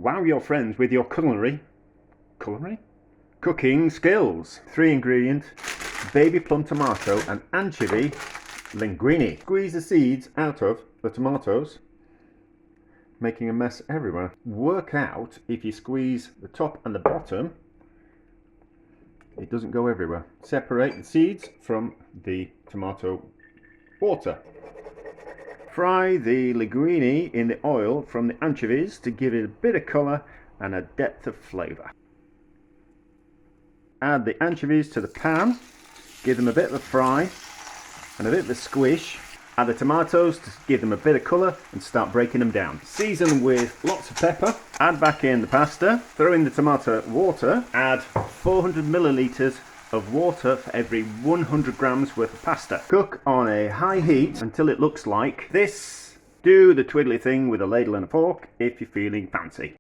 wow your friends with your cooking skills. 3 ingredients: baby plum tomato and anchovy linguine. Squeeze the seeds out of the tomatoes, making a mess everywhere. Work out if you squeeze the top and the bottom, it doesn't go everywhere. Separate the seeds from the tomato water. Fry the linguine in the oil from the anchovies to give it a bit of colour and a depth of flavour. Add the anchovies to the pan, give them a bit of a fry and a bit of a squish. Add the tomatoes to give them a bit of colour and start breaking them down. Season with lots of pepper. Add back in the pasta. Throw in the tomato water. Add 400 millilitres of water for every 100 grams worth of pasta. Cook on a high heat until it looks like this. Do the twiddly thing with a ladle and a fork if you're feeling fancy.